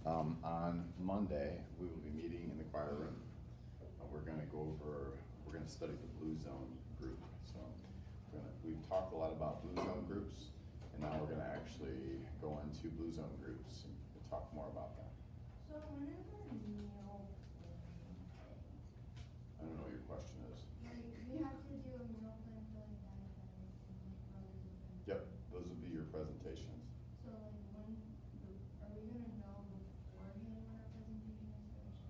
On Monday, we will be meeting in the choir room. We're gonna study the Blue Zone group. So we've talked a lot about Blue Zone groups, and now we're gonna actually go into Blue Zone groups and talk more about that. So when is our meal planning thing? I don't know what your question is. Like, we have to do a meal plan for like diabetics and like brothers and things. Yep, those would be your presentations. So like when, are we gonna know beforehand when our presentation is finished?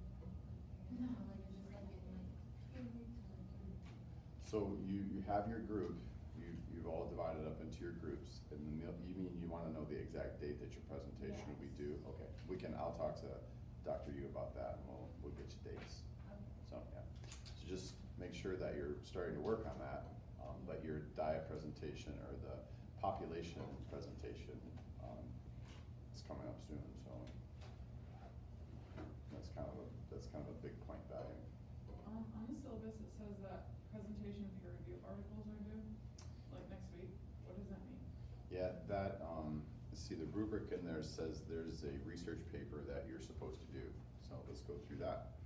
No. Or like it's just like in like 2 weeks or like 3 weeks? So you have your group, you've all divided up into your groups, and the meal, you mean you wanna know the exact date that your presentation will be due? Okay, I'll talk to Dr. Yu about that, and we'll get you dates. Okay. So, yeah, so just make sure that you're starting to work on that, but your diet presentation or the population presentation, is coming up soon, so. That's kind of a big point value. On the syllabus, it says that presentation peer review articles are due, like next week. What does that mean? Yeah, that, see, the rubric in there says there's a research paper that you're supposed to do, so let's go through that.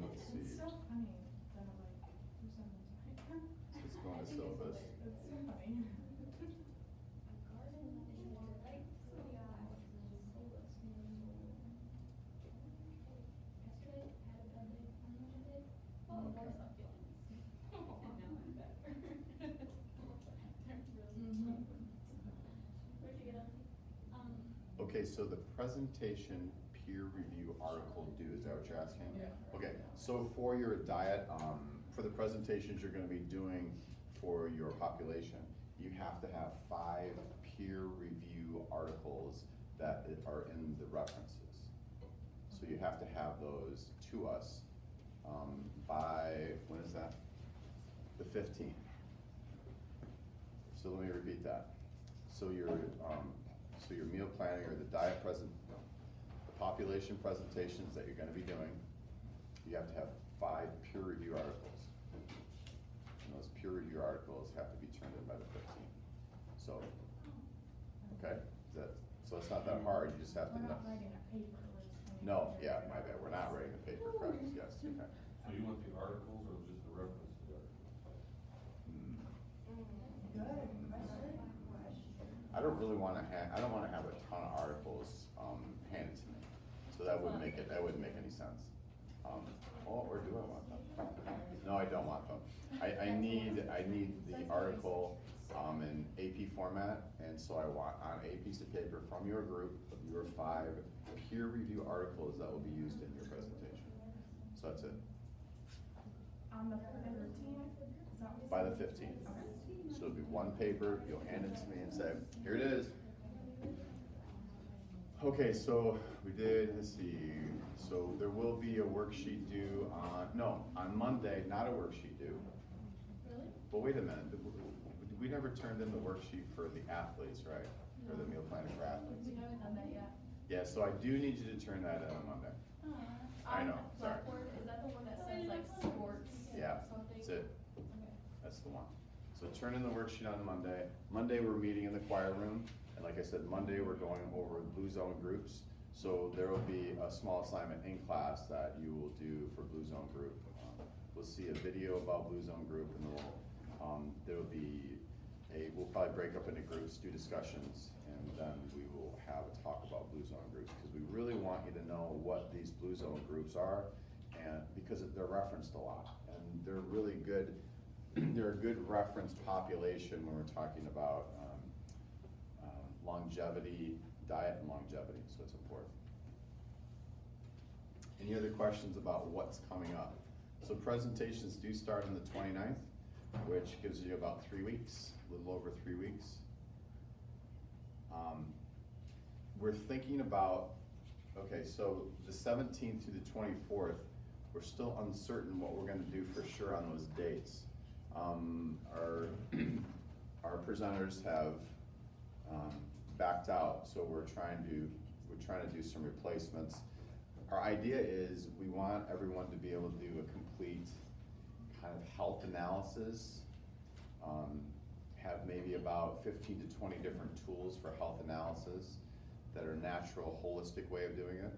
Let's see. It's so funny that like, for some reason. Let's go on to syllabus. It's so funny. Okay, so the presentation peer review article due, is that what you're asking? Yeah. Okay, so for your diet, for the presentations you're gonna be doing for your population, you have to have 5 peer review articles that are in the references. So you have to have those to us by, when is that? The 15th. So let me repeat that. So your meal planning or the diet the population presentations that you're gonna be doing, you have to have 5 peer review articles. And those peer review articles have to be turned in by the 15th. So, okay, so it's not that hard, you just have to We're know. not writing a paper, we're just kind of. No, yeah, my bad, we're not writing a paper, correct, yes, okay. So you want the articles or just the reference to the articles? Good. I don't really wanna I don't wanna have a ton of articles, handed to me, so that wouldn't make any sense. Or do I want them? No, I don't want them. I need the article, in AP format, and so I want on a piece of paper from your group, of your 5 peer review articles that will be used in your presentation. So that's it, On the 15th, is that what you by the said? 15th. Okay. So it'll be one paper, you'll hand it to me and say, here it is. Okay, so we did, let's see, so there will be a worksheet due on Monday, not a worksheet due. Really? But wait a minute, we never turned in the worksheet for the athletes, right? Or the meal planning for athletes. We haven't done that yet. Yeah, so I do need you to turn that in on Monday. I know, sorry. Blackboard, is that the one that says like sports? Yeah, Something? that's it, Okay. that's the one. So turn in the worksheet on Monday. Monday, we're meeting in the choir room, and like I said, Monday, we're going over Blue Zone groups. So there will be a small assignment in class that you will do for Blue Zone group. We'll see a video about Blue Zone group, and there will be we'll probably break up into groups, do discussions, and then we will have a talk about Blue Zone groups, because we really want you to know what these Blue Zone groups are, and because they're referenced a lot, and they're really good. They're a good reference population when we're talking about longevity, diet and longevity, so it's important. Any other questions about what's coming up? So presentations do start on the 29th, which gives you about 3 weeks, a little over 3 weeks. We're thinking about, okay, so the 17th to the 24th, we're still uncertain what we're gonna do for sure on those dates. Our presenters have backed out, so we're trying to do some replacements. Our idea is we want everyone to be able to do a complete kind of health analysis. Have maybe about 15 to 20 different tools for health analysis that are natural, holistic way of doing it.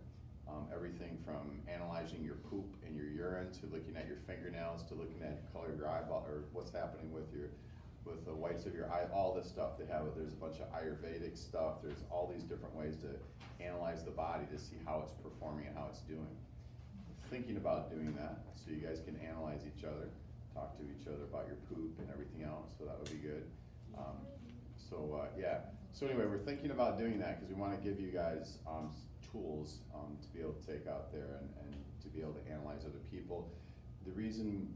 Everything from analyzing your poop and your urine to looking at your fingernails to looking at the color of your eyeball or what's happening with the whites of your eye, all this stuff. There's a bunch of Ayurvedic stuff. There's all these different ways to analyze the body to see how it's performing and how it's doing. Thinking about doing that so you guys can analyze each other, talk to each other about your poop and everything else, so that would be good. Yeah. So anyway, we're thinking about doing that because we want to give you guys tools to be able to take out there and to be able to analyze other people. The reason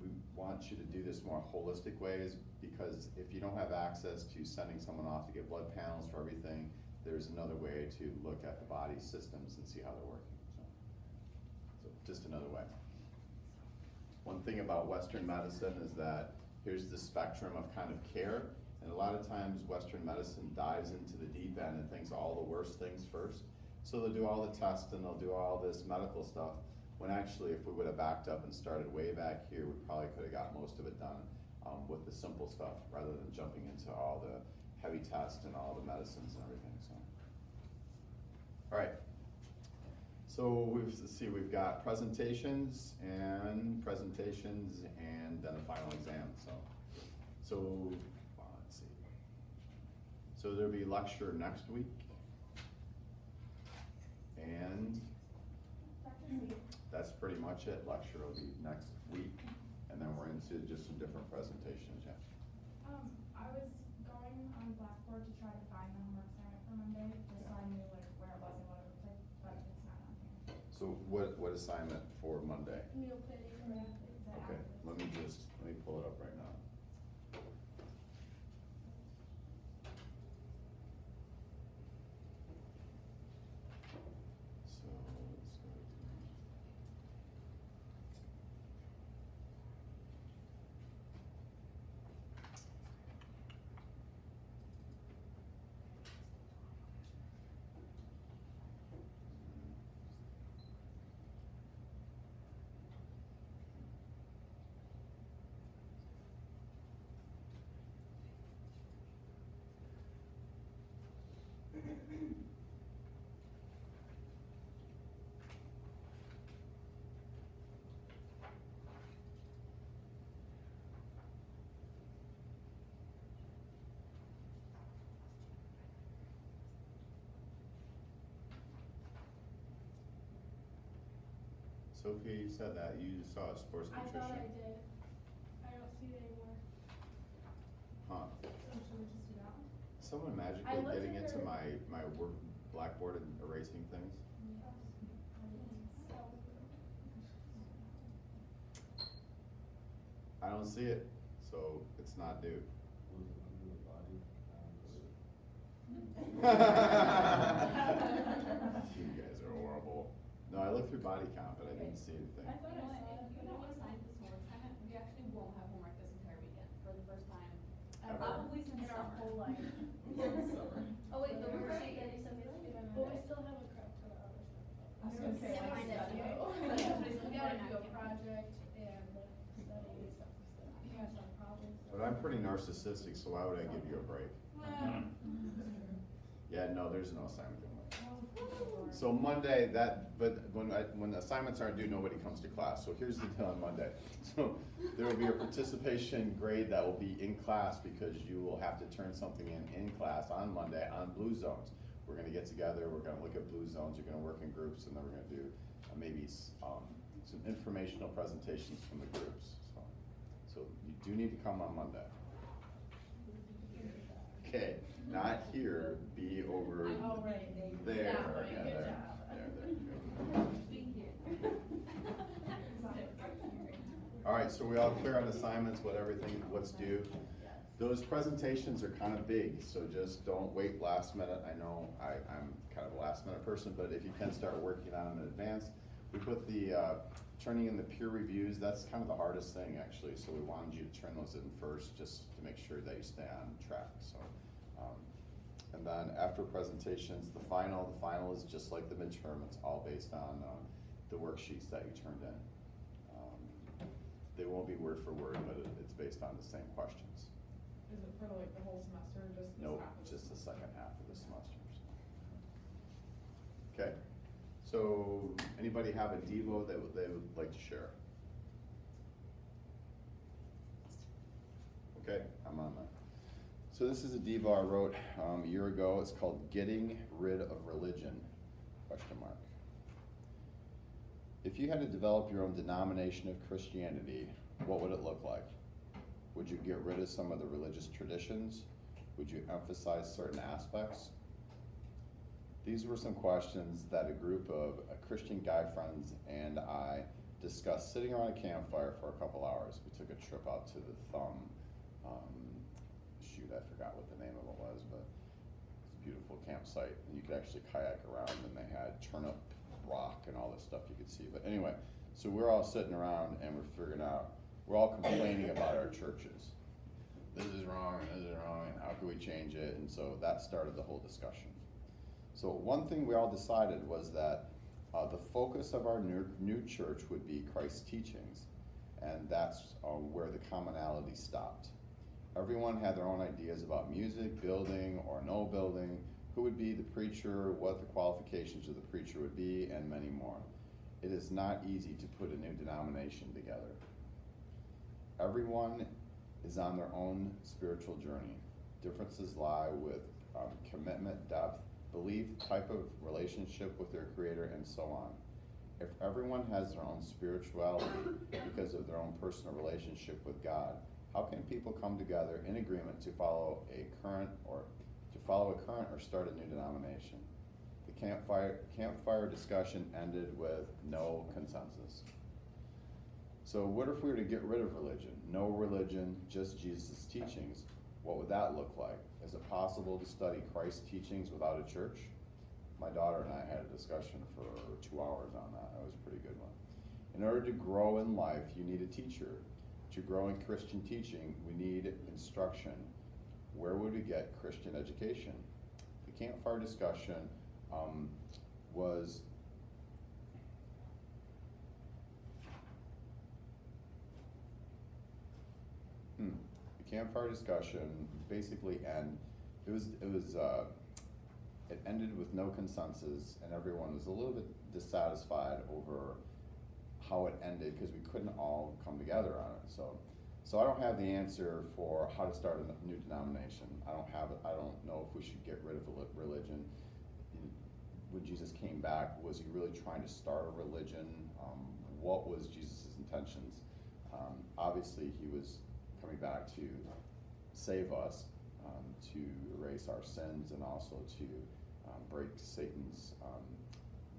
we want you to do this more holistic way is because if you don't have access to sending someone off to get blood panels for everything, there's another way to look at the body systems and see how they're working. So just another way. One thing about Western medicine is that here's the spectrum of kind of care, and a lot of times Western medicine dives into the deep end and thinks all the worst things first. So they'll do all the tests and they'll do all this medical stuff, when actually if we would have backed up and started way back here, we probably could have got most of it done with the simple stuff rather than jumping into all the heavy tests and all the medicines and everything. So, all right. So we've got presentations and then a final exam. So let's see. So there'll be lecture next week, and that's pretty much it. Lecture will be next week, and then we're into just some different presentations. Yeah. I was going on Blackboard to try to find the homework assignment for Monday, just so I knew like where it was and what it looked like, but it's not on here. So what assignment for Monday? Meal planning for athletes. Okay, let me pull it up right now. So let's go to. Sophie, you said that you saw sports I nutrition. thought I did. I don't see it anymore. Huh. So should we just do that one? Someone I magically looked getting at into her- my work Blackboard and erasing things. I don't see it, so it's not due. Was it under the body? You guys are horrible. No, I looked through body count, but I didn't see anything. I thought I saw it. If you don't assign this homework assignment, we actually won't have homework this entire weekend for the first time. Ever. Probably since In our summer. whole life. Oh wait, the We're worksheet already that they sent me last But we still have a crap ton of other stuff. I was gonna say, Yeah, like, I study. know. Yeah. We gotta do a project and study and stuff. You have some problems. But I'm pretty narcissistic, so why would I give you a break? Yeah, no, there's no assignment in Monday. So Monday, but when the assignments aren't due, nobody comes to class. So here's the deal on Monday. So there will be a participation grade that will be in class because you will have to turn something in class on Monday on blue zones. We're gonna get together, we're gonna look at blue zones, you're gonna work in groups, and then we're gonna do maybe some informational presentations from the groups. So you do need to come on Monday. Okay, not here, be over Oh, right. there. That way, Yeah, good there. job. There. Being here. All right, so we all clear on assignments, what's due? Those presentations are kind of big, so just don't wait last minute. I know I'm kind of a last minute person, but if you can start working on them in advance. We put the, turning in the peer reviews, that's kind of the hardest thing actually, so we wanted you to turn those in first just to make sure that you stay on track, so. And then after presentations, the final is just like the midterm, it's all based on the worksheets that you turned in. They won't be word for word, but it's based on the same questions. Is it for like the whole semester or just this Nope, half of the just the semester? second half of the semester. Okay, so anybody have a Devo that they would like to share? Okay, I'm on that. So this is a Devo I wrote a year ago. It's called Getting Rid of Religion, question mark. If you had to develop your own denomination of Christianity, what would it look like? Would you get rid of some of the religious traditions? Would you emphasize certain aspects? These were some questions that a group of Christian guy friends and I discussed sitting around a campfire for a couple hours. We took a trip out to the Thumb. Shoot, I forgot what the name of it was, but it's a beautiful campsite. And you could actually kayak around, and they had turnip rock and all this stuff you could see. But anyway, so we're all sitting around and we're figuring out, we're all complaining about our churches. This is wrong, and this is wrong, and how can we change it? And so that started the whole discussion. So one thing we all decided was that the focus of our new church would be Christ's teachings, and that's where the commonality stopped. Everyone had their own ideas about music, building or no building, who would be the preacher, what the qualifications of the preacher would be, and many more. It is not easy to put a new denomination together. Everyone is on their own spiritual journey. Differences lie with commitment, depth, belief, type of relationship with their Creator, and so on. If everyone has their own spirituality because of their own personal relationship with God, how can people come together in agreement to follow a current or start a new denomination? The campfire discussion ended with no consensus. So what if we were to get rid of religion? No religion, just Jesus' teachings. What would that look like? Is it possible to study Christ's teachings without a church? My daughter and I had a discussion for 2 hours on that. That was a pretty good one. In order to grow in life, you need a teacher. To grow in Christian teaching, we need instruction. Where would we get Christian education? The campfire discussion was the campfire discussion basically it ended with no consensus, and everyone was a little bit dissatisfied over how it ended because we couldn't all come together on it. So I don't have the answer for how to start a new denomination. I don't know if we should get rid of religion. When Jesus came back, was he really trying to start a religion? What was Jesus' intentions? Obviously, he was coming back to save us, to erase our sins, and also to break Satan's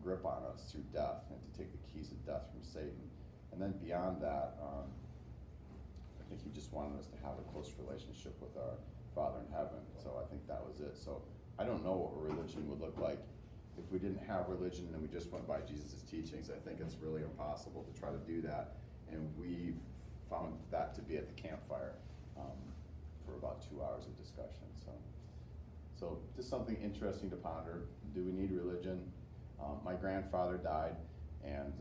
grip on us through death, and to take the keys of death from Satan. And then beyond that, I think he just wanted us to have a close relationship with our Father in heaven. So I think that was it. So I don't know what a religion would look like if we didn't have religion and we just went by Jesus' teachings. I think it's really impossible to try to do that. And we found that to be at the campfire for about 2 hours of discussion. So just something interesting to ponder. Do we need religion? My grandfather died, and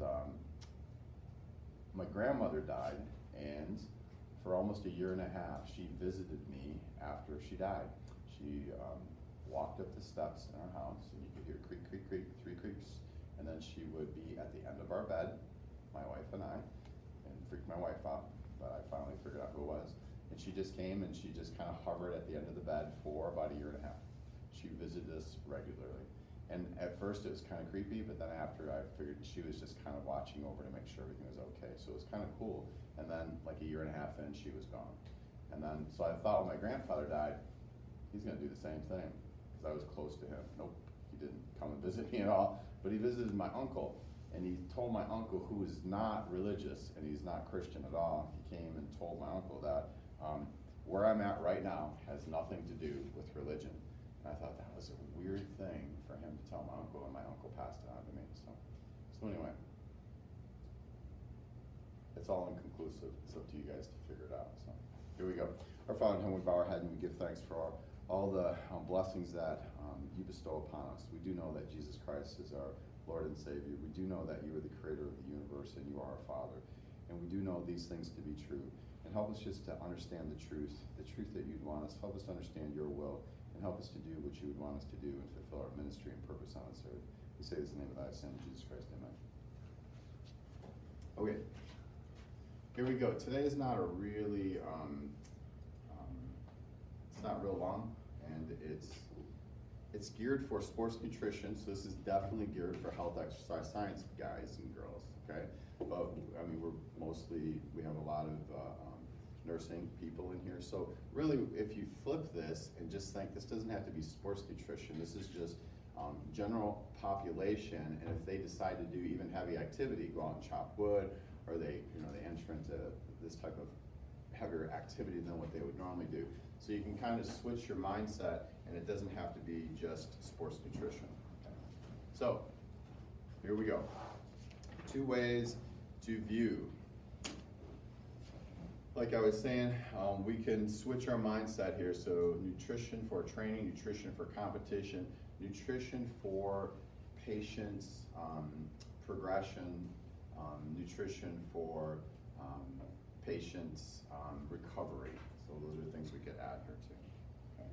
my grandmother died, and for almost 1.5 years, she visited me after she died. She walked up the steps in our house, and you could hear creak, creak, creak, 3 creaks, and then she would be at the end of our bed, my wife and I, and freaked my wife out, but I finally figured out who it was. And she just came and she just kind of hovered at the end of the bed for about 1.5 years. She visited us regularly. And at first it was kind of creepy, but then after I figured she was just kind of watching over to make sure everything was okay. So it was kind of cool. And then like 1.5 years in, she was gone. And then, so I thought when my grandfather died, he's gonna do the same thing, because I was close to him. Nope, he didn't come and visit me at all, but he visited my uncle. And he told my uncle, who is not religious and he's not Christian at all, he came and told my uncle that where I'm at right now has nothing to do with religion. And I thought that was a weird thing for him to tell my uncle, and my uncle passed it on to me. So anyway, it's all inconclusive. It's up to you guys to figure it out. So here we go. Our Father in heaven, we bow our head and we give thanks for all the blessings that you bestow upon us. We do know that Jesus Christ is our Lord and Savior. We do know that you are the creator of the universe and you are our Father. and we do know these things to be true. And help us just to understand the truth that you'd want us. Help us to understand your will, and help us to do what you would want us to do and fulfill our ministry and purpose on this earth. We say this in the name of thy Son, Jesus Christ, amen. Okay, here we go. Today is not a really, it's not real long, and it's geared for sports nutrition, so this is definitely geared for health, exercise, science guys and girls, okay? But, I mean, we have a lot of nursing people in here, so really, if you flip this and just think, this doesn't have to be sports nutrition, this is just general population, and if they decide to do even heavy activity, go out and chop wood, or they enter into this type of heavier activity than what they would normally do. So you can kind of switch your mindset, and it doesn't have to be just sports nutrition. Okay. So, here we go. 2 ways to view. Like I was saying, we can switch our mindset here. So nutrition for training, nutrition for competition, nutrition for patients, progression, nutrition for patients' recovery. So those are things we could add here too. Okay.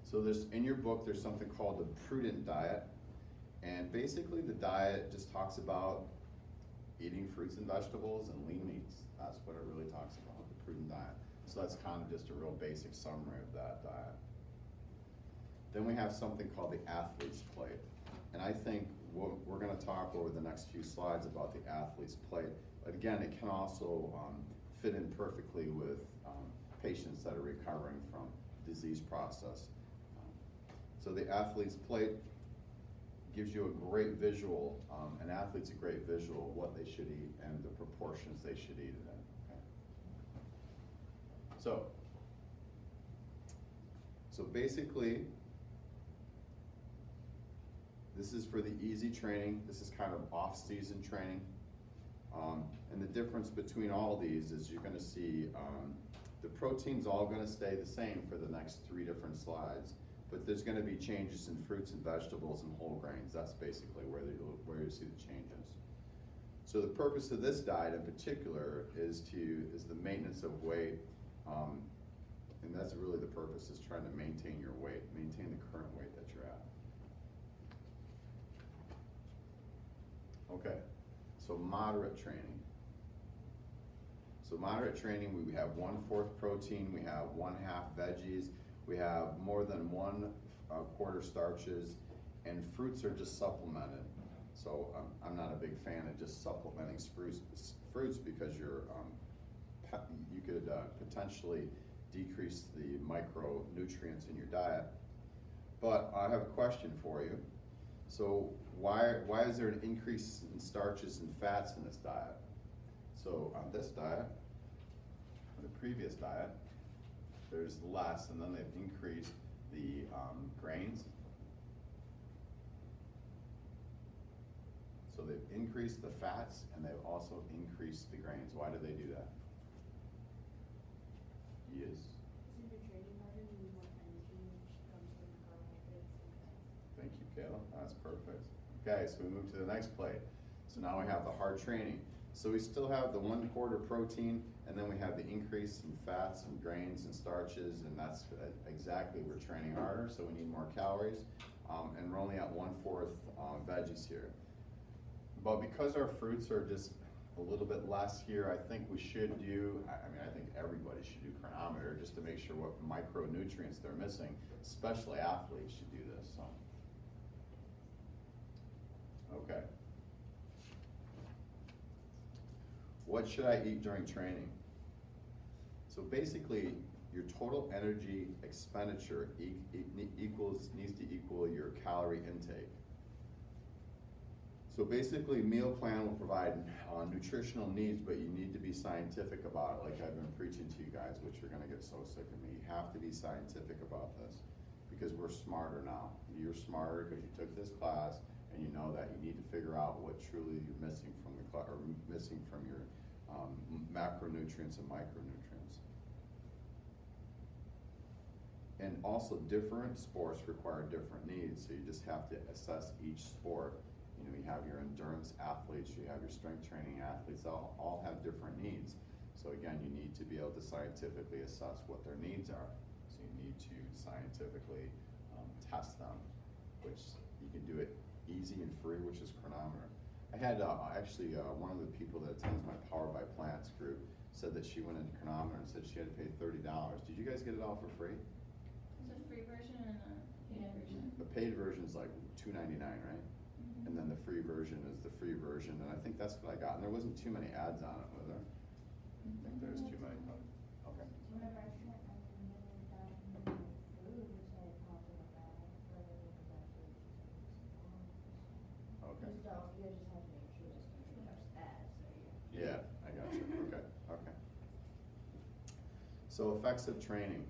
So in your book, there's something called the prudent diet. And basically the diet just talks about eating fruits and vegetables and lean meats. That's what it really talks about, the prudent diet. So that's kind of just a real basic summary of that diet. Then we have something called the athlete's plate. And I think we're going to talk over the next few slides about the athlete's plate. But again, it can also fit in perfectly with patients that are recovering from disease process. So the athlete's plate gives you a great visual, an athlete's a great visual of what they should eat and the proportions they should eat it in. Okay. So basically, this is for the easy training. This is kind of off-season training. And the difference between all these is you're going to see the protein's all going to stay the same for the next 3 different slides, but there's going to be changes in fruits and vegetables and whole grains. That's basically where you see the changes. So the purpose of this diet in particular is the maintenance of weight, and that's really the purpose, is trying to maintain your weight, maintain the current weight that you're at. Okay, so moderate training. So moderate training, we have 1/4 protein, we have 1/2 veggies, we have more than 1/4 starches, and fruits are just supplemented. So I'm not a big fan of just supplementing fruits because you could potentially decrease the micronutrients in your diet. But I have a question for you. So why is there an increase in starches and fats in this diet? So on this diet, the previous diet, there's less, and then they've increased the grains. So they've increased the fats, and they've also increased the grains. Why do they do that? Yes. Since you're training harder, you need more energy, which comes from carbohydrates and fats. Thank you, Kayla. That's perfect. Okay, so we move to the next plate. So now we have the hard training. So we still have the 1/4 protein, and then we have the increase in fats and grains and starches, and that's exactly, we're training harder, so we need more calories. And we're only at 1/4 veggies here. But because our fruits are just a little bit less here, I think we should do, I think everybody should do chronometer just to make sure what micronutrients they're missing, especially athletes should do this. So. Okay. What should I eat during training? So basically, your total energy expenditure needs to equal your calorie intake. So basically, meal plan will provide nutritional needs, but you need to be scientific about it, like I've been preaching to you guys, which you're going to get so sick of me. You have to be scientific about this, because we're smarter now. You're smarter because you took this class, and you know that you need to figure out what truly you're missing from the class, or missing from your macronutrients and micronutrients. And also, different sports require different needs, so you just have to assess each sport You know, you have your endurance athletes, you have your strength training athletes, all have different needs. So again, you need to be able to scientifically assess what their needs are. So you need to scientifically test them, which you can do it easy and free, which is chronometer. I had actually one of the people that attends my Power by Plants group said that she went into chronometer and said she had to pay $30. Did you guys get it all for free? There's a free version and a paid version. The paid version is like $2.99, right? Mhm. And then the free version is the free version, and I think that's what I got. And there wasn't too many ads on it, was there? I think there's too many. Okay. Whenever I tried, I remember that in the food, which I popped in a bag, but I think it's actually Okay. just don't, you just have to make sure it's gonna be touch that, so yeah. Yeah, I got you. Okay, okay. So effects of training.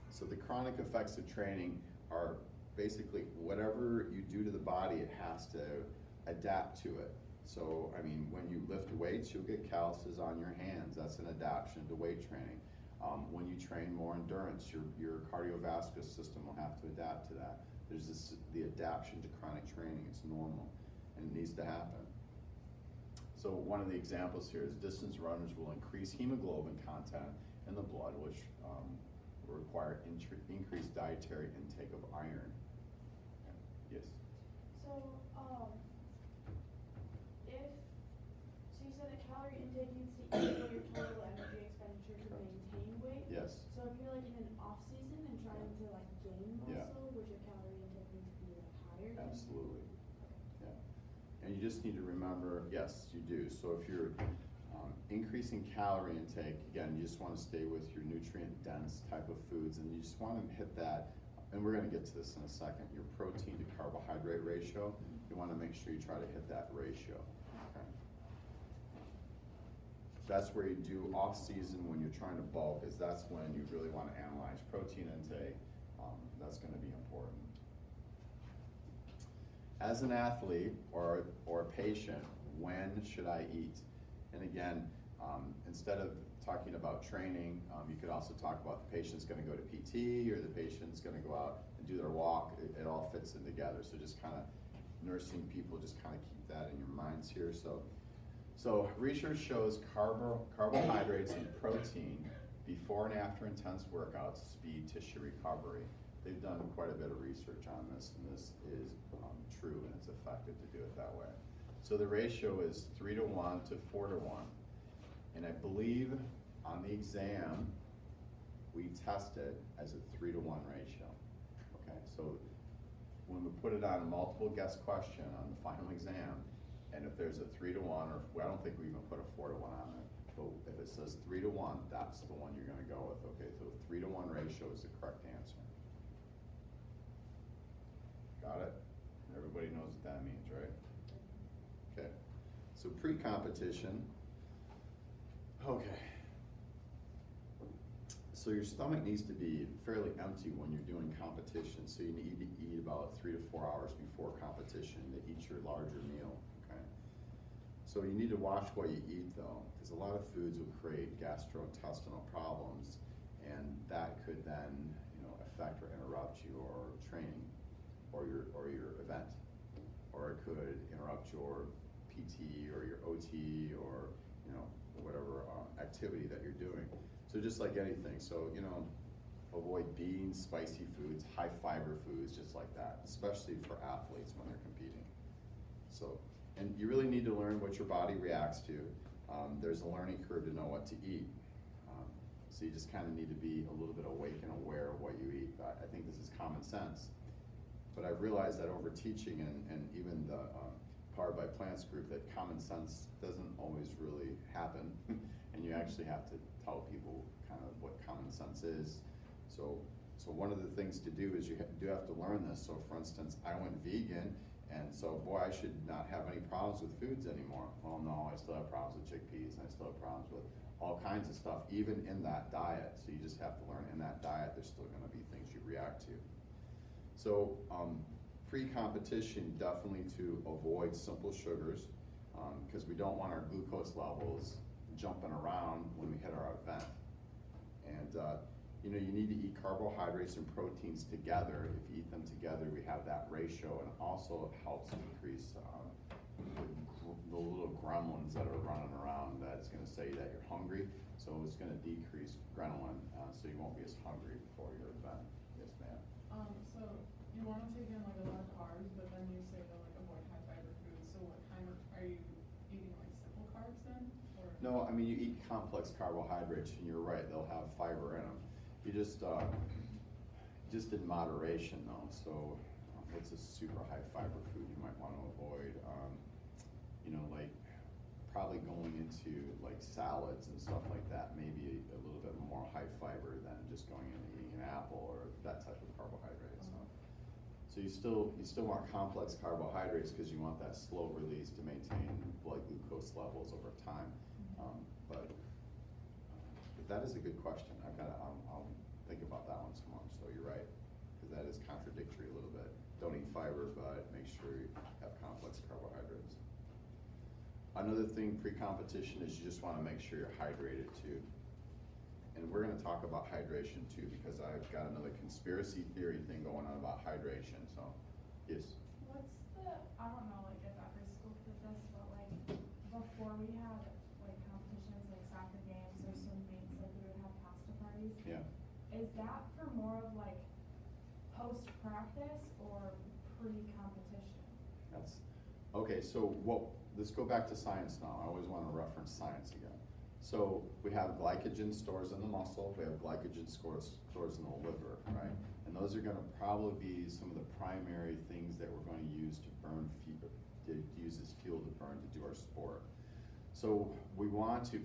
So the chronic effects of training are basically whatever you do to the body, it has to adapt to it. So, I mean, when you lift weights, you'll get calluses on your hands. That's an adaptation to weight training. When you train more endurance, your cardiovascular system will have to adapt to that. There's the adaptation to chronic training. It's normal, and it needs to happen. So one of the examples here is distance runners will increase hemoglobin content in the blood, which will require increased dietary intake of iron. Yes? So, so you said that calorie intake needs to equal your total energy expenditure to Correct. maintain weight? Yes. So if you're like in an off season and trying to like gain Yeah. muscle, would your calorie intake need to be like higher? than- Absolutely. Yeah. And you just need to remember, yes, you do. So if you're increasing calorie intake, again, you just want to stay with your nutrient-dense type of foods, and you just want to hit that, and we're going to get to this in a second, your protein to carbohydrate ratio. You want to make sure you try to hit that ratio. Okay? That's where you do off-season when you're trying to bulk, is that's when you really want to analyze protein intake. That's going to be important. As an athlete or a patient, when should I eat? And again, instead of talking about training, you could also talk about the patient's going to go to PT or the patient's going to go out and do their walk. It all fits in together. So just kind of nursing people, just kind of keep that in your minds here. So research shows carbohydrates and protein before and after intense workouts speed tissue recovery. They've done quite a bit of research on this, and this is true, and it's effective to do it that way. So the ratio is 3-to-1 to 4-to-1. And I believe on the exam, we test it as a 3-to-1 ratio. Okay, so when we put it on a multiple guess question on the final exam, and if there's a 3-to-1, or I don't think we even put a 4-to-1 on there, but if it says 3-to-1, that's the one you're gonna go with. Okay, so 3-to-1 ratio is the correct answer. Got it? Everybody knows what that means, right? Okay, so pre-competition. Okay. So your stomach needs to be fairly empty when you're doing competition, so you need to eat about 3 to 4 hours before competition to eat your larger meal, okay? So you need to watch what you eat though, because a lot of foods will create gastrointestinal problems, and that could then, affect or interrupt your training or your event, or it could interrupt your PT or your OT or whatever activity that you're doing. So just like anything, so avoid beans, spicy foods, high fiber foods, just like that, especially for athletes when they're competing. So, and you really need to learn what your body reacts to. There's a learning curve to know what to eat. So you just kind of need to be a little bit awake and aware of what you eat. I think this is common sense. But I've realized that over teaching and even the Powered by Plants group, that common sense doesn't always really happen. And you actually have to tell people kind of what common sense is. So one of the things to do is you do have to learn this. So for instance, I went vegan, and so boy, I should not have any problems with foods anymore. Well, no, I still have problems with chickpeas, and I still have problems with all kinds of stuff, even in that diet. So you just have to learn in that diet, there's still gonna be things you react to. So pre-competition, definitely to avoid simple sugars, because we don't want our glucose levels jumping around when we hit our event. And you know, you need to eat carbohydrates and proteins together. If you eat them together, we have that ratio, and also it helps increase the little gremlins that are running around that's gonna say that you're hungry. So it's gonna decrease ghrelin, so you won't be as hungry before your event. Yes, ma'am. So you wanna take in like a lot of carbs, but then you say to like avoid high fiber foods, so what kind of, are you eating like simple carbs then, or? No, I mean, you eat complex carbohydrates, and you're right, they'll have fiber in them. You just in moderation though, so what's a super high fiber food you might wanna avoid? You know, like probably going into like salads and stuff like that, maybe a little bit more high fiber than just going in and eating an apple or that type of carbohydrate. So you still want complex carbohydrates because you want that slow release to maintain blood glucose levels over time. But that is a good question. I'll think about that one some more. So you're right, because that is contradictory a little bit. Don't eat fiber, but make sure you have complex carbohydrates. Another thing pre-competition is you just want to make sure you're hydrated too. And we're going to talk about hydration too, because I've got another conspiracy theory thing going on about hydration. So, yes. What's the, I don't know, like if every school did this, but like before we had like competitions like soccer games or swim meets, like we would have pasta parties. Yeah. Is that for more of like post-practice or pre-competition? That's okay. So let's go back to science now. I always want to reference science again. So we have glycogen stores in the muscle. We have glycogen stores in the liver, right? And those are going to probably be some of the primary things that we're going to use to burn fuel, to use as fuel to burn to do our sport. So we want to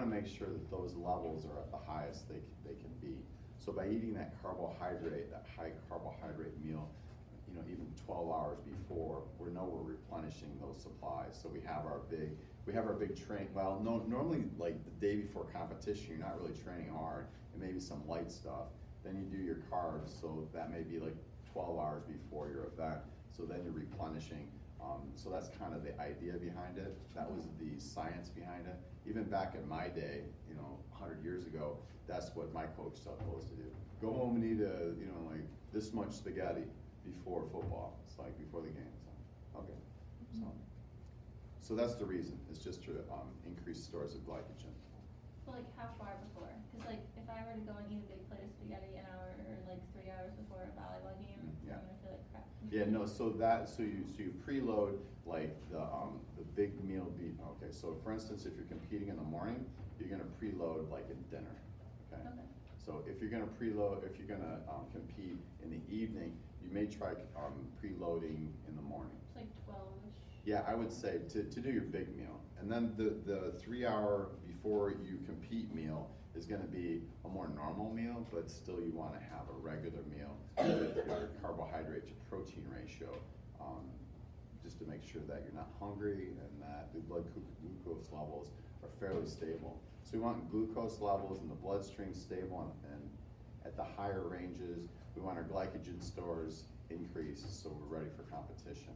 make sure that those levels are at the highest they can be. So by eating that carbohydrate, that high carbohydrate meal, you know, even 12 hours before, we're replenishing those supplies. So we have our big train. Well, no, normally like the day before competition, you're not really training hard, and maybe some light stuff. Then you do your carbs, so that may be like 12 hours before your event. So then you're replenishing. So that's kind of the idea behind it. That was the science behind it. Even back in my day, you know, 100 years ago, that's what my coach told us to do. Go home and eat like this much spaghetti before football. It's like before the game. So, okay. So that's the reason. It's just to increase stores of glycogen. Well, like how far before? Because like if I were to go and eat a big plate of spaghetti an hour or like 3 hours before a volleyball game, Yeah. I'm gonna feel like crap. Yeah, no. So you preload like the big meal. Okay. So for instance, if you're competing in the morning, you're gonna preload like a dinner. Okay. Okay. So if you're gonna compete in the evening, you may try preloading in the morning. It's like 12-ish. Yeah, I would say to do your big meal. And then the 3 hour before you compete meal is gonna be a more normal meal, but still you wanna have a regular meal with your carbohydrate to protein ratio, just to make sure that you're not hungry and that the blood glucose levels are fairly stable. So we want glucose levels in the bloodstream stable, and at the higher ranges, we want our glycogen stores increased so we're ready for competition,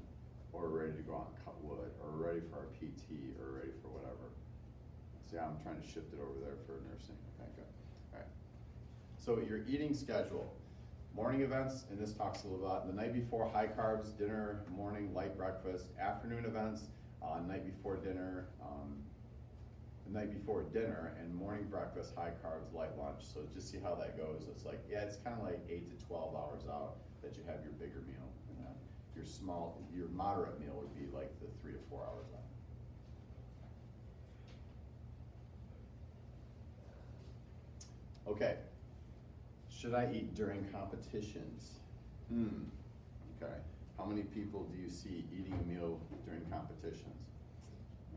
or we're ready to go out and cut wood, or we're ready for our PT, or ready for whatever. See, I'm trying to shift it over there for nursing. Okay, good. All right. So your eating schedule. Morning events, and this talks a little about the night before, high carbs, dinner, morning, light breakfast. Afternoon events, night before dinner, and morning breakfast, high carbs, light lunch. So just see how that goes. It's like, yeah, it's kind of like 8 to 12 hours out that you have your bigger meal. And then your moderate meal would be like the 3 to 4 hours out. Okay. Should I eat during competitions? Okay. How many people do you see eating a meal during competitions?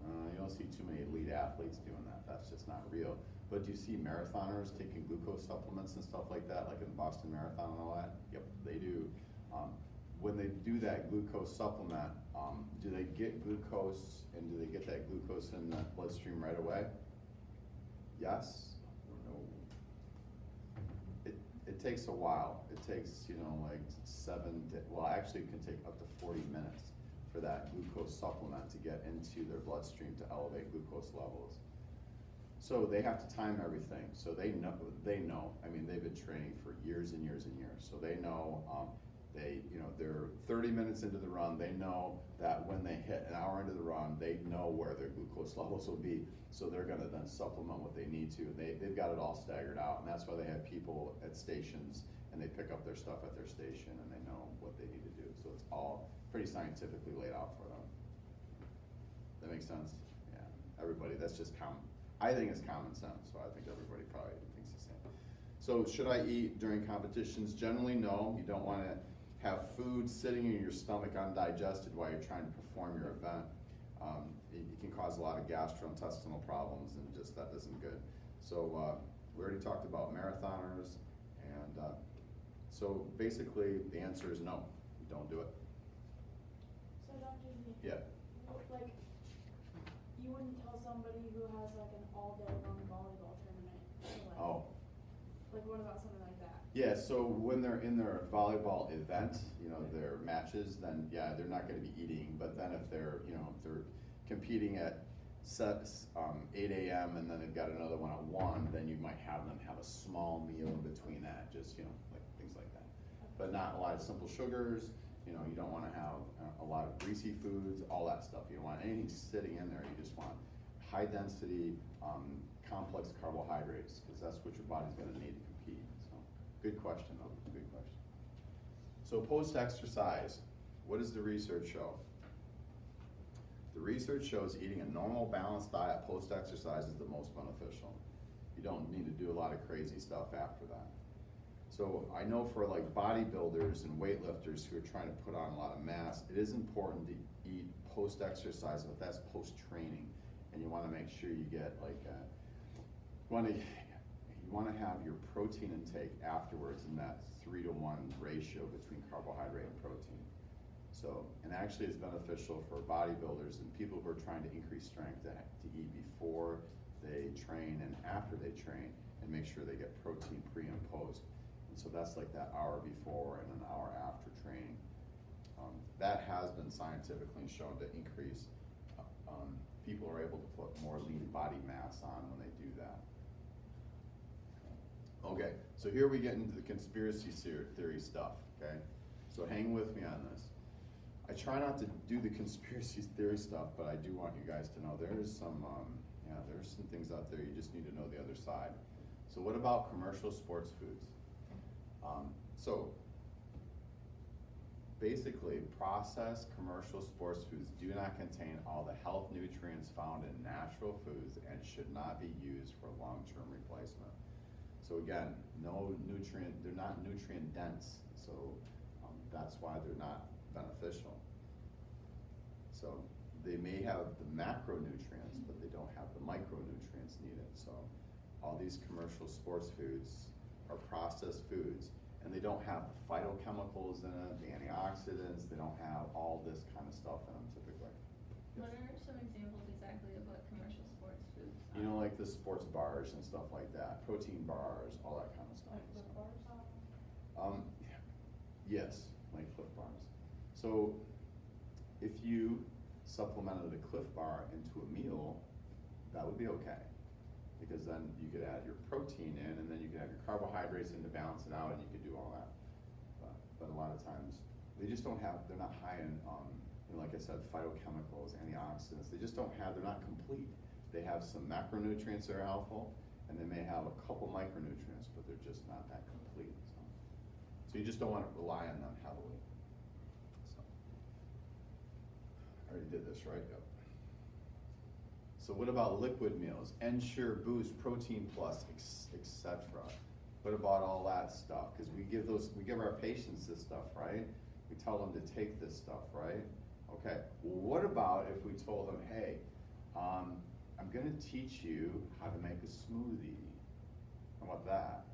You don't see too many elite athletes doing that. That's just not real. But do you see marathoners taking glucose supplements and stuff like that, like in the Boston Marathon and all that? Yep, they do. When they do that glucose supplement, do they get glucose, and do they get that glucose in the bloodstream right away? Yes or no? It takes a while. It takes, like actually it can take up to 40 minutes for that glucose supplement to get into their bloodstream to elevate glucose levels. So they have to time everything, so they know, I mean, they've been training for years and years and years, so they know, they're 30 minutes into the run, they know that when they hit an hour into the run, they know where their glucose levels will be, so they're gonna then supplement what they need to. They've got it all staggered out, and that's why they have people at stations, and they pick up their stuff at their station, and they know what they need to do, so it's all pretty scientifically laid out for them. That makes sense? Yeah, everybody, that's just I think it's common sense, so I think everybody probably thinks the same. So should I eat during competitions? Generally, no. You don't wanna have food sitting in your stomach undigested while you're trying to perform your event. It can cause a lot of gastrointestinal problems, and just that isn't good. So we already talked about marathoners, and so basically the answer is no, you don't do it. So don't you, Yeah. like, you wouldn't tell somebody who has like an all-day long volleyball tournament to like, Oh. like what about something like that? Yeah, so when they're in their volleyball event, their matches, then yeah, they're not gonna be eating, but then if they're competing at 8 a.m. and then they've got another one at 1, then you might have them have a small meal in between that, just, like things like that. But not a lot of simple sugars, you don't wanna have a lot of greasy foods, all that stuff. You don't want anything sitting in there, you just want high density, complex carbohydrates, because that's what your body's gonna need to compete. So, good question though, good question. So post-exercise, what does the research show? The research shows eating a normal balanced diet post-exercise is the most beneficial. You don't need to do a lot of crazy stuff after that. So I know for like bodybuilders and weightlifters who are trying to put on a lot of mass, it is important to eat post-exercise, but that's post-training. And you wanna make sure you get like, you wanna have your protein intake afterwards in that 3-to-1 ratio between carbohydrate and protein. So, and actually it's beneficial for bodybuilders and people who are trying to increase strength to eat before they train and after they train, and make sure they get protein pre and post. And so that's like that hour before and an hour after training. That has been scientifically shown to increase, people are able to put more lean body mass on when they do that. Okay, so here we get into the conspiracy theory stuff, okay? So hang with me on this. I try not to do the conspiracy theory stuff, but I do want you guys to know there's some things out there you just need to know the other side. So what about commercial sports foods? So basically, processed commercial sports foods do not contain all the health nutrients found in natural foods and should not be used for long-term replacement. So again, they're not nutrient dense, so that's why they're not beneficial. So they may have the macronutrients, but they don't have the micronutrients needed. So all these commercial sports foods are processed foods, and they don't have the phytochemicals in it, the antioxidants, they don't have all this kind of stuff in them typically. What are some examples exactly of what commercial sports foods are? Like the sports bars and stuff like that, protein bars, all that kind of stuff. Like Clif Bars? Yes, like Clif Bars. So if you supplemented a Clif Bar into a meal, that would be okay. Because then you could add your protein in, and then you could have your carbohydrates in to balance it out, and you could do all that. But a lot of times, they're not high in, like I said, phytochemicals, antioxidants. They're not complete. They have some macronutrients that are helpful, and they may have a couple micronutrients, but they're just not that complete. So you just don't want to rely on them heavily. So, I already did this, right? Yep. So what about liquid meals? Ensure, Boost, Protein Plus, etc. What about all that stuff? Because we give our patients this stuff, right? We tell them to take this stuff, right? Okay, well what about if we told them, hey, I'm gonna teach you how to make a smoothie. How about that?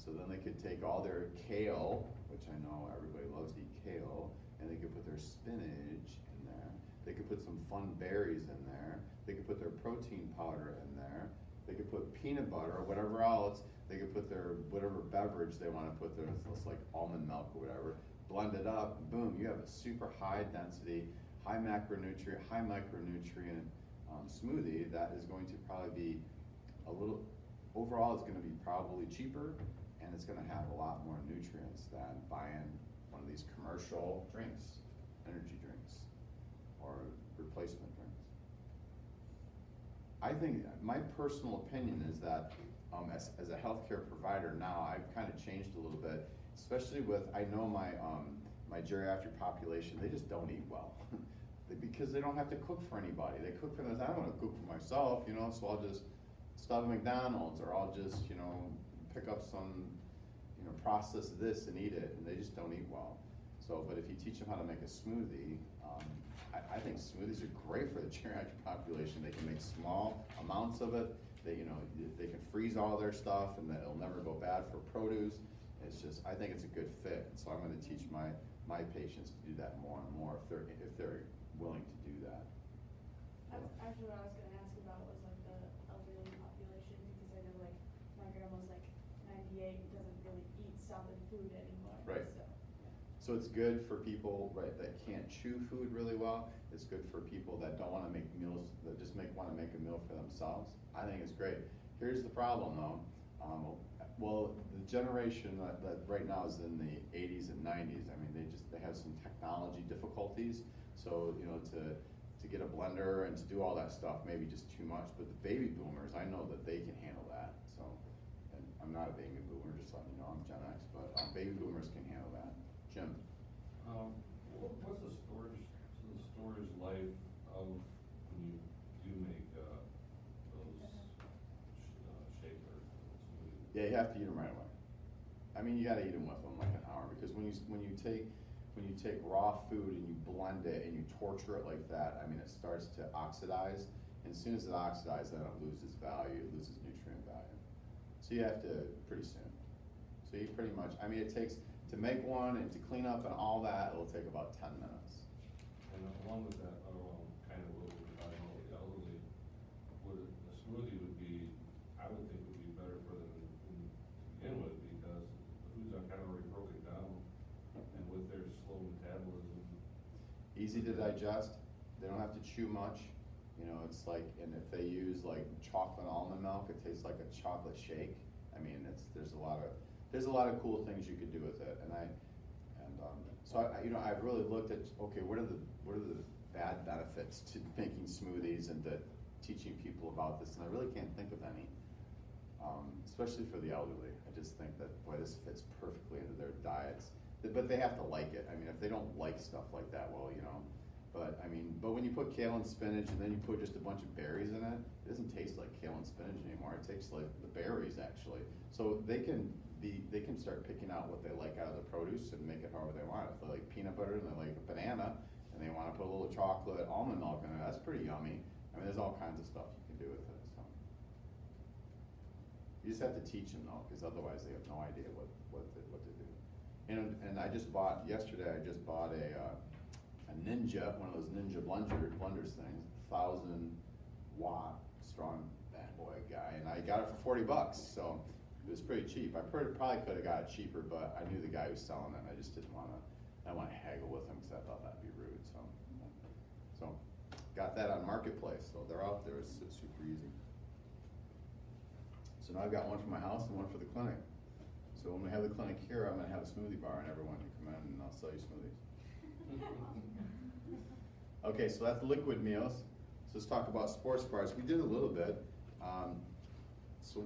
So then they could take all their kale, which I know everybody loves to eat kale, and they could put their spinach in there. They could put some fun berries in there. They could put their protein powder in there. They could put peanut butter or whatever else. They could put their whatever beverage they want to put there, it's like almond milk or whatever. Blend it up, boom, you have a super high density, high macronutrient, high micronutrient smoothie that is going to probably be overall it's gonna be probably cheaper, and it's gonna have a lot more nutrients than buying one of these commercial drinks, energy drinks, or replacement drinks. I think, my personal opinion is that, as a healthcare provider now, I've kind of changed a little bit, especially with, I know my geriatric population, they just don't eat well. Because they don't have to cook for anybody. They cook for themselves. I don't wanna cook for myself, you know, so I'll just stop at McDonald's, or I'll just, you know, pick up some, you know, process this and eat it, and they just don't eat well. So, but if you teach them how to make a smoothie, I think smoothies are great for the geriatric population. They can make small amounts of it. They, you know, they can freeze all their stuff, and it'll never go bad for produce. It's just, I think it's a good fit. And so I'm gonna teach my patients to do that more and more if they're willing to do that. That's actually what I was gonna ask about, was like the elderly population, because I know like my grandma's like 98, doesn't really eat solid food anymore. Right. So it's good for people, right, that can't chew food really well. It's good for people that don't wanna make meals, that just wanna make a meal for themselves. I think it's great. Here's the problem though. Well, the generation that right now is in the 80s and 90s, I mean, they have some technology difficulties. So, you know, to get a blender and to do all that stuff, maybe just too much. But the baby boomers, I know that they can handle that. So, and I'm not a baby boomer, just letting you know, I'm Gen X, but baby boomers can handle that. Jim? What's the storage life of when you do make those shakers? Yeah, you have to eat them right away. I mean, you gotta eat them with them like an hour, because when you take raw food and you blend it and you torture it like that, I mean, it starts to oxidize. And as soon as it oxidizes, then it loses value, it loses nutrient value. So you have to pretty soon. So you pretty much, I mean, it takes, to make one and to clean up and all that, it'll take about 10 minutes. And along with that, kind of what we're talking about, the elderly, a smoothie would be, I would think would be better for them to begin with, because the foods are kind of already broken down, and with their slow metabolism. Easy to digest, they don't have to chew much. You know, it's like, and if they use like chocolate almond milk, it tastes like a chocolate shake. I mean, there's a lot of cool things you could do with it. So you know, I've really looked at, okay, what are the bad benefits to making smoothies and to teaching people about this, and I really can't think of any, especially for the elderly. I just think that, boy, this fits perfectly into their diets, but they have to like it. I mean, if they don't like stuff like that, well, you know, but when you put kale and spinach and then you put just a bunch of berries in it, it doesn't taste like kale and spinach anymore. It tastes like the berries, actually. So they can start picking out what they like out of the produce and make it however they want. If they like peanut butter and they like a banana and they want to put a little chocolate almond milk in it, that's pretty yummy. I mean, there's all kinds of stuff you can do with it. So you just have to teach them though, because otherwise they have no idea what to do. And I just bought yesterday. I just bought a Ninja, one of those Ninja blenders things, 1,000-watt strong bad boy guy, and I got it for $40. So it was pretty cheap. I probably could have got it cheaper, but I knew the guy who was selling it, and I just didn't want to haggle with him because I thought that'd be rude. So got that on Marketplace. So they're out there. It's super easy. So now I've got one for my house and one for the clinic. So when we have the clinic here, I'm gonna have a smoothie bar, and everyone can come in and I'll sell you smoothies. Okay, so that's liquid meals. So let's talk about sports bars. We did a little bit. So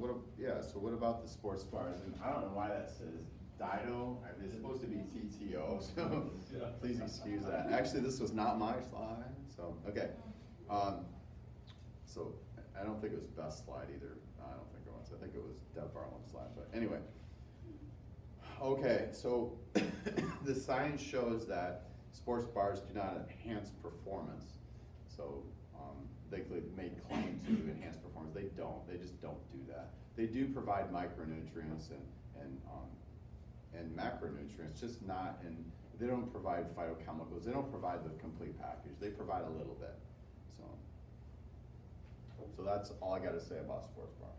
what about the sports bars? And I don't know why that says Dido. I mean, it's supposed to be TTO, so please excuse that. Actually, this was not my slide. So okay. So I don't think it was Beth's slide either. I don't think it was. I think it was Deb Varlam's slide. But anyway. Okay, so the science shows that sports bars do not enhance performance. So they may claim to enhance performance. They don't. They just don't do that. They do provide micronutrients and macronutrients, just not in. They don't provide phytochemicals. They don't provide the complete package. They provide a little bit. So that's all I got to say about sports bars.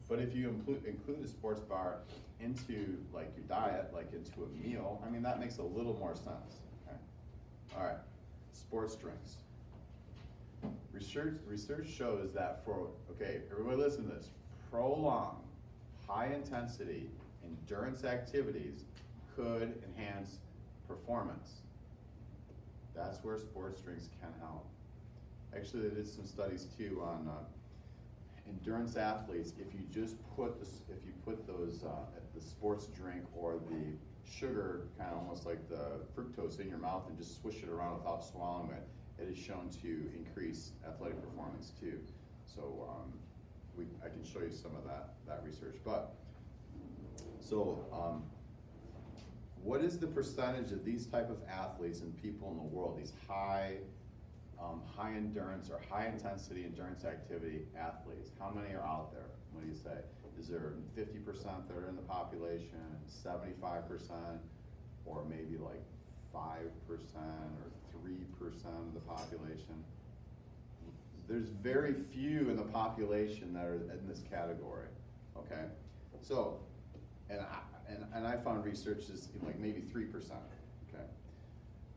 But if you include a sports bar into like your diet, like into a meal, I mean, that makes a little more sense. Okay? All right, sports drinks. Research shows that everybody listen to this, prolonged, high-intensity endurance activities could enhance performance. That's where sports drinks can help. Actually, they did some studies too on endurance athletes. If you just put those the sports drink or the sugar, kind of almost like the fructose, in your mouth and just swish it around without swallowing it, it is shown to increase athletic performance too. So I can show you some of that research. But so what is the percentage of these type of athletes and people in the world, these high endurance or high intensity endurance activity athletes? How many are out there? What do you say? Is there 50% that are in the population, 75%, or maybe like 5% or 3% of the population? There's very few in the population that are in this category, okay? So, and I found research is like maybe 3%, okay?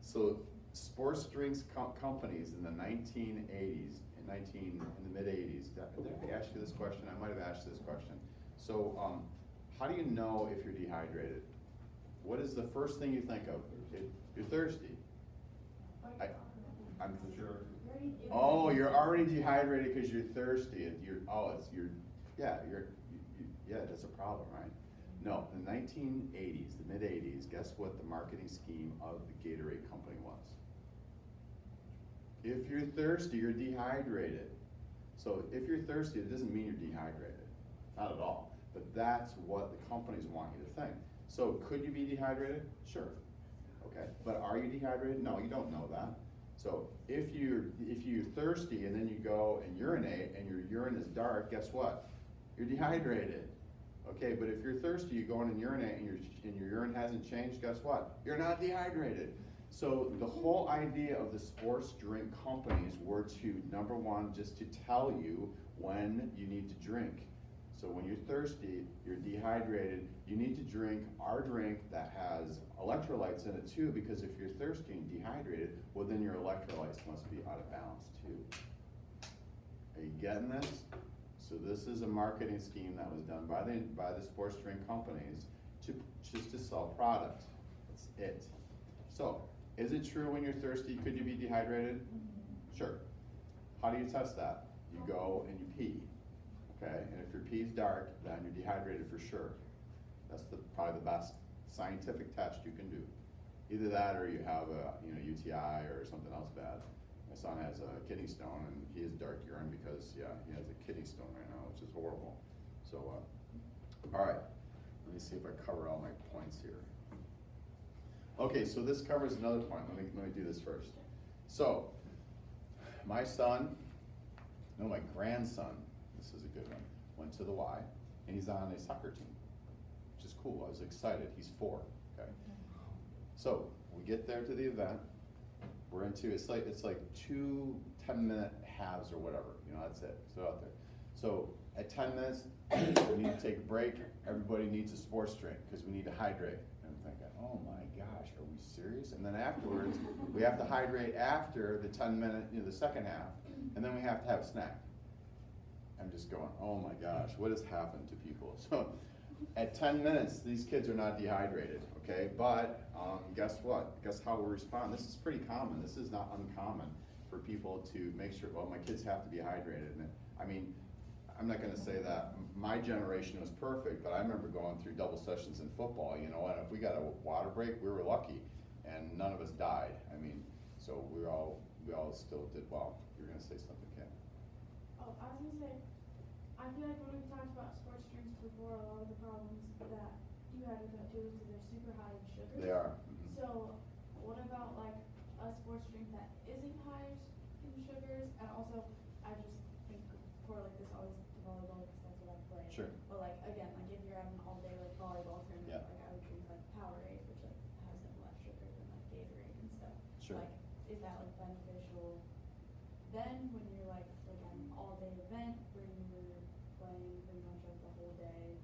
So sports drinks companies in the 1980s, in the mid 80s, did I ask you this question? I might have asked this question. So how do you know if you're dehydrated? What is the first thing you think of? You're thirsty. I'm Sure. Oh, you're already dehydrated because you're thirsty, and yeah, that's a problem, right? No, in the 1980s, the mid 80s, guess what the marketing scheme of the Gatorade company was? If you're thirsty, you're dehydrated. So if you're thirsty, it doesn't mean you're dehydrated, not at all. But that's what the companies want you to think. So could you be dehydrated? Sure. Okay, but are you dehydrated? No, you don't know that. So if you're thirsty and then you go and urinate and your urine is dark, guess what? You're dehydrated. Okay, but if you're thirsty, you go in and urinate and your urine hasn't changed, guess what? You're not dehydrated. So the whole idea of the sports drink companies were to, number one, just to tell you when you need to drink. So when you're thirsty, you're dehydrated, you need to drink our drink that has electrolytes in it too, because if you're thirsty and dehydrated, well then your electrolytes must be out of balance too. Are you getting this? So this is a marketing scheme that was done by the sports drink companies just to sell product. That's it. So, is it true when you're thirsty, could you be dehydrated? Sure. How do you test that? You go and you pee. Okay, and if your pee's dark, then you're dehydrated for sure. That's probably the best scientific test you can do. Either that or you have a UTI or something else bad. My son has a kidney stone and he has dark urine because he has a kidney stone right now, which is horrible. So, all right, let me see if I cover all my points here. Okay, so this covers another point. Let me do this first. So, my grandson, this is a good one, went to the Y, and he's on a soccer team, which is cool. I was excited. He's 4, okay? So, we get there to the event. We're into, it's like 2 10-minute halves or whatever, that's it. So out there. So, at 10 minutes, we need to take a break. Everybody needs a sports drink because we need to hydrate. And I'm thinking, oh my gosh, are we serious? And then afterwards, we have to hydrate after the 10-minute, the second half, and then we have to have a snack. I'm just going, oh my gosh, what has happened to people? So at 10 minutes, these kids are not dehydrated, okay? But guess what? Guess how we respond? This is pretty common. This is not uncommon for people to make sure, well, my kids have to be hydrated. And I mean, I'm not going to say that my generation was perfect, but I remember going through double sessions in football, and if we got a water break, we were lucky, and none of us died. I mean, so we all still did well. You're going to say something, Ken? Oh, I was gonna say, I feel like when we've talked about sports drinks before, a lot of the problems that you had with that too is that they're super high in sugar. They are. Mm-hmm. So, what about like a sports drink that isn't high in sugars? And also, I just think correlate this always to volleyball because that's what I play. Sure. But like again, like if you're having an all day like volleyball tournament, Yeah. like I would drink like Powerade, which like has less sugar than like Gatorade and stuff. Sure. Like, is that like beneficial then when you're like an all day event where you were playing pretty much like the whole day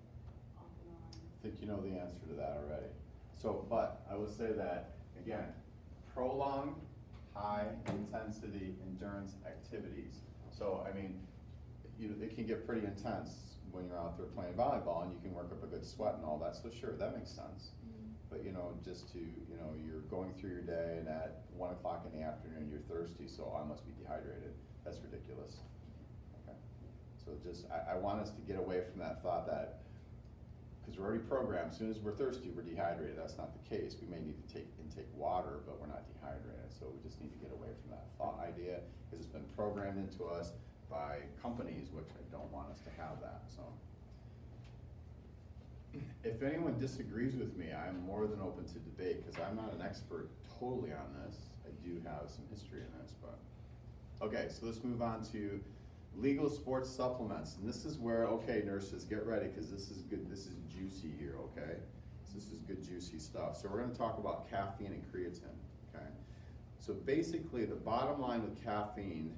off and on? I think you know the answer to that already. So, but I will say that, again, prolonged high-intensity endurance activities. So, I mean, it can get pretty intense when you're out there playing volleyball and you can work up a good sweat and all that, so sure, that makes sense. But just to, you're going through your day and at 1 o'clock in the afternoon, you're thirsty, so I must be dehydrated. That's ridiculous. Okay. So I want us to get away from that thought that, because we're already programmed, as soon as we're thirsty, we're dehydrated. That's not the case. We may need to intake water, but we're not dehydrated. So we just need to get away from that thought idea, because it's been programmed into us by companies, which I don't want us to have that, so. If anyone disagrees with me, I'm more than open to debate, because I'm not an expert totally on this. I do have some history in this, but. Okay, so let's move on to legal sports supplements. And this is where, okay, nurses, get ready, because this is good, this is juicy here, okay? So this is good, juicy stuff. So we're gonna talk about caffeine and creatine, okay? So basically, the bottom line with caffeine,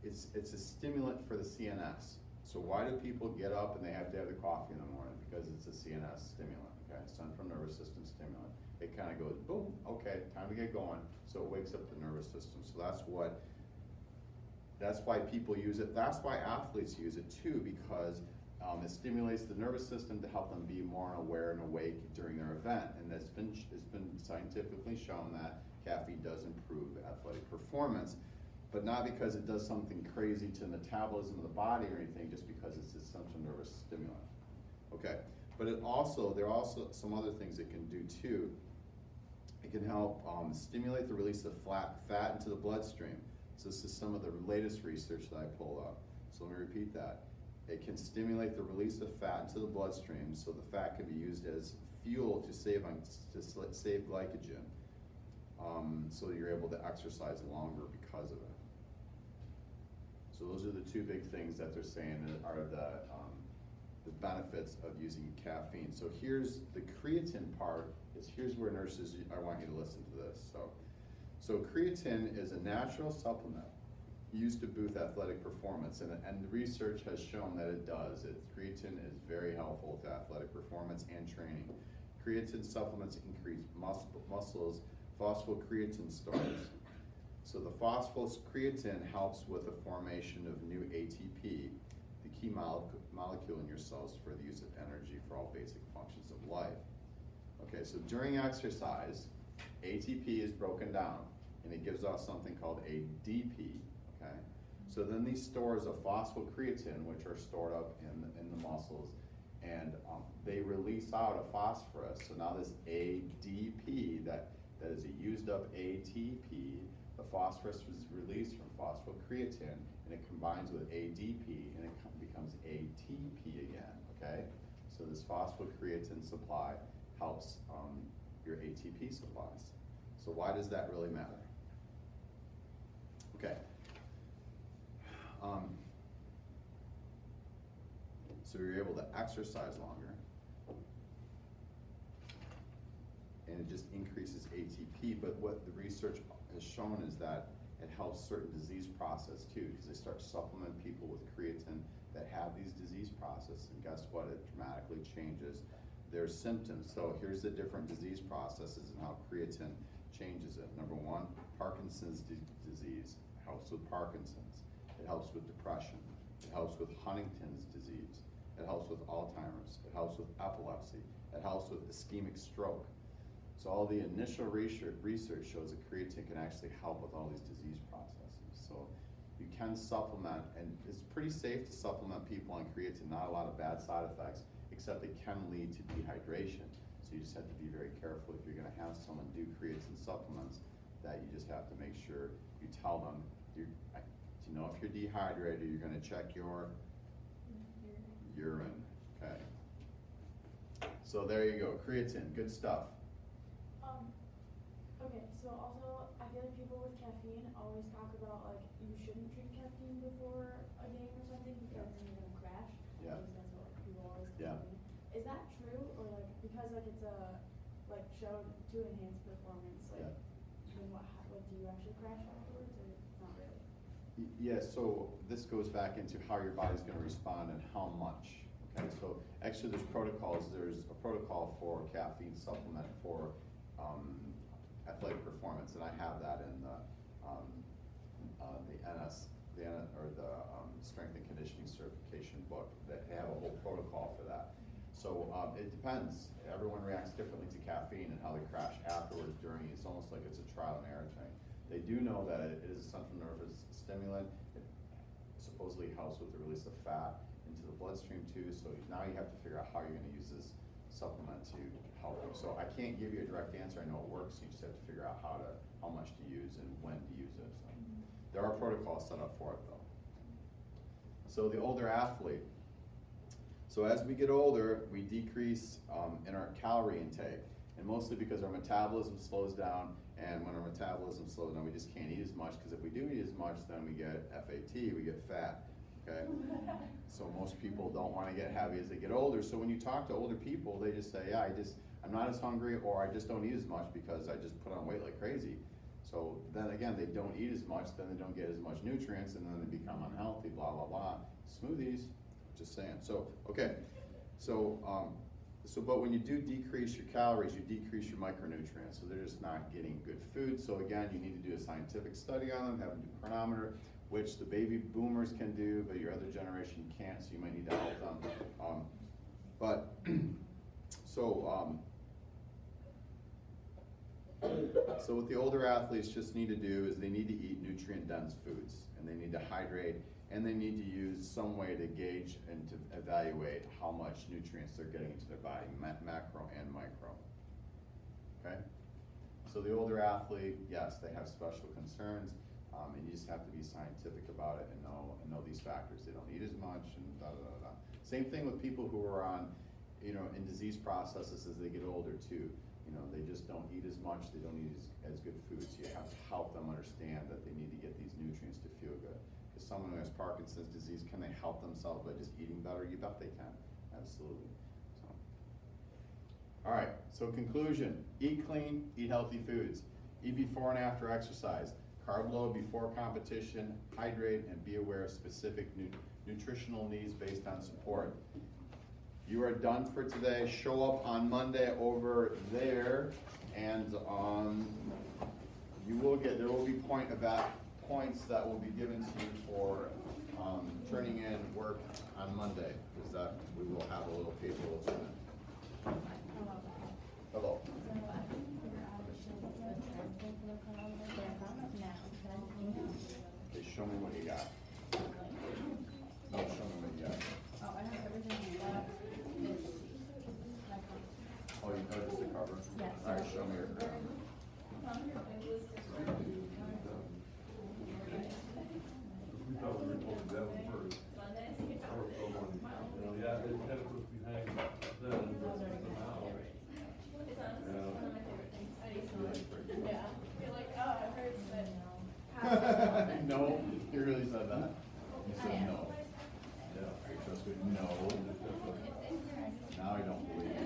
it's a stimulant for the CNS. So why do people get up and they have to have the coffee in the morning? Because it's a CNS stimulant, okay? Central nervous system stimulant. It kind of goes, boom, okay, time to get going. So it wakes up the nervous system. So that's why people use it. That's why athletes use it too, because it stimulates the nervous system to help them be more aware and awake during their event. And it's been scientifically shown that caffeine does improve athletic performance, but not because it does something crazy to the metabolism of the body or anything, just because it's a central nervous stimulant. Okay, but there are also some other things it can do too. It can help stimulate the release of fat into the bloodstream. So this is some of the latest research that I pulled up. So let me repeat that. It can stimulate the release of fat into the bloodstream, so the fat can be used as fuel to save glycogen. So you're able to exercise longer because of it. So those are the two big things that they're saying that are the benefits of using caffeine. So here's the creatine part. Here's where nurses, I want you to listen to this. So creatine is a natural supplement used to boost athletic performance, and the research has shown that it does. Creatine is very helpful to athletic performance and training. Creatine supplements increase muscles phosphocreatine stores. So the phosphocreatine helps with the formation of new ATP, the key molecule in your cells for the use of energy for all basic functions of life. Okay, so during exercise, ATP is broken down and it gives off something called ADP, okay? So then these stores of phosphocreatine, which are stored up in the muscles, and they release out a phosphorus. So now this ADP, that is a used up ATP, the phosphorus was released from phosphocreatine, and it combines with ADP, and it becomes ATP again, okay? So this phosphocreatine supply helps your ATP supplies. So why does that really matter? Okay. So you're able to exercise longer, and it just increases ATP, but what the research has shown is that it helps certain disease process too, because they start to supplement people with creatine that have these disease processes, and guess what? It dramatically changes their symptoms. So here's the different disease processes and how creatine changes it. Number one, Parkinson's disease. It helps with Parkinson's. It helps with depression. It helps with Huntington's disease. It helps with Alzheimer's. It helps with epilepsy. It helps with ischemic stroke. So all the initial research shows that creatine can actually help with all these disease processes. So you can supplement, and it's pretty safe to supplement people on creatine, not a lot of bad side effects, except it can lead to dehydration. So you just have to be very careful if you're gonna have someone do creatine supplements, that you just have to make sure you tell them, to know if you're dehydrated, you're gonna check your urine, okay? So there you go, creatine, good stuff. Okay, so also, I feel like people with caffeine always talk about, like, you shouldn't drink caffeine before a game or something because then you're gonna crash. Yeah. At least that's what people always Yeah. tell me. Is that true, or like, because like it's shown to enhance performance, like, Yeah. then what, do you actually crash afterwards, or not really? Yeah, so this goes back into how your body's gonna respond and how much. Okay, so actually there's protocols. There's a protocol for caffeine supplement for athletic performance, and I have that in the strength and conditioning certification book that have a whole protocol for that. So it depends. Everyone reacts differently to caffeine and how they crash afterwards, during. It's almost like it's a trial and error thing. They do know that it is a central nervous stimulant. It supposedly helps with the release of fat into the bloodstream too. So now you have to figure out how you're going to use this supplement to help you. So I can't give you a direct answer. I know it works. You just have to figure out how much to use and when to use it. So there are protocols set up for it though. So the older athlete. So as we get older, we decrease in our calorie intake, and mostly because our metabolism slows down, and when our metabolism slows down, we just can't eat as much, because if we do eat as much, then we get FAT, we get fat, okay? So most people don't want to get heavy as they get older, so when you talk to older people, they just say, yeah, I'm not as hungry, or I just don't eat as much because I just put on weight like crazy. So then again, they don't eat as much, then they don't get as much nutrients, and then they become unhealthy, blah, blah, blah. Smoothies, just saying. So, okay, so but when you do decrease your calories, you decrease your micronutrients, so they're just not getting good food. So again, you need to do a scientific study on them, have them do chronometer, which the baby boomers can do, but your other generation can't, so you might need to help them. So what the older athletes just need to do is they need to eat nutrient-dense foods, and they need to hydrate, and they need to use some way to gauge and to evaluate how much nutrients they're getting into their body, macro and micro. Okay? So the older athlete, yes, they have special concerns, and you just have to be scientific about it and know these factors. They don't eat as much, and da da da da. Same thing with people who are on, in disease processes as they get older too. They just don't eat as much, they don't eat as good food, so you have to help them understand that they need to get these nutrients to feel good. Because someone who has Parkinson's disease, can they help themselves by just eating better? You bet they can, absolutely. So. All right, so conclusion, eat clean, eat healthy foods. Eat before and after exercise. Carb load before competition, hydrate, and be aware of specific nutritional needs based on support. You are done for today. Show up on Monday over there, and there will be points that will be given to you for turning in work on Monday, because that we will have a little paper we'll turn in. Hello. So I can figure out a shape of the transfer for the chronometer. Okay, show me what you got. No, show me what you got. Oh, I have everything except this sheet. Oh, you know just the cover? Yes. All right, show me your crown. We thought we were supposed to do that one first. I was so on, yeah, they had it supposed to be hanging then, but somehow. Yeah. You're like, oh, it hurts, but. No, you really said that? You I said am. no. Yeah, trust me, no. Now I don't believe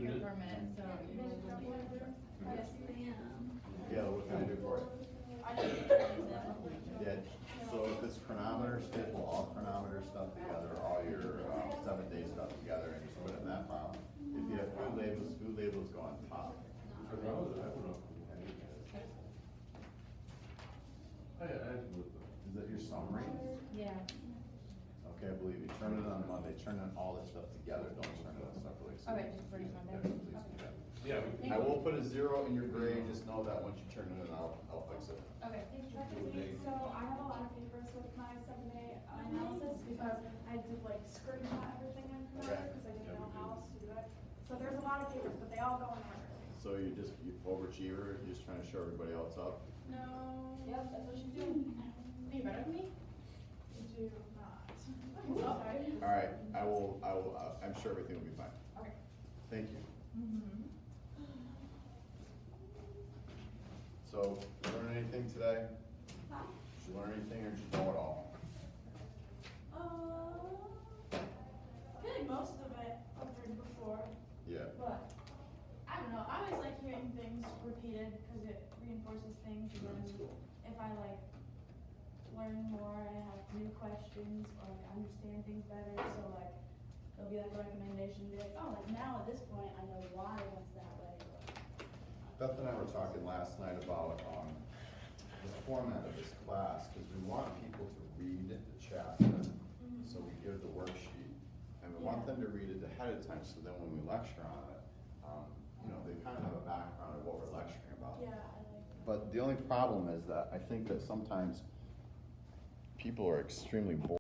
you. For a minute, so you Yes, ma'am. Yeah, what can I do for you? Yeah, so if it's chronometer, staple all chronometer stuff together, all your 7-day stuff together, and just put it in that file. If you have food labels go on top. I don't know. I actually looked up. Is that your summary? Yeah. Okay, I believe you. Turn it on Monday, turn in all this stuff together, don't turn it on separately. Okay, just bring it Monday. Yes, please do that. Yeah, we can. I will put a 0 in your grade, just know that once you turn it in, I'll fix it. Okay. So I have a lot of papers with my 7-day analysis because I did like screenshot everything in Chronometer because I didn't know how else to do it. So there's a lot of papers, but they all go in order. So you overachiever, you're just trying to show everybody else up? No. Yep, that's what she's doing. Are you better than me? Do not. I'm sorry. All right, I will, I'm sure everything will be fine. Okay. Thank you. Mm-hmm. So, learn anything today? Did you learn anything or did you know it all? I feel like most of it I've heard before, Yeah. but I don't know. I always like hearing things repeated because it reinforces things. And That's then cool. if I like learn more, I have new questions or I understand things better. So like there'll be like a recommendation, be like, oh, like now at this point I know why that's that way. Beth and I were talking last night about the format of this class, because we want people to read the chapter. So we give the worksheet, and we want them to read it ahead of time, so then when we lecture on it, you know, they kind of have a background of what we're lecturing about. Yeah, I like that. But the only problem is that I think that sometimes people are extremely bored.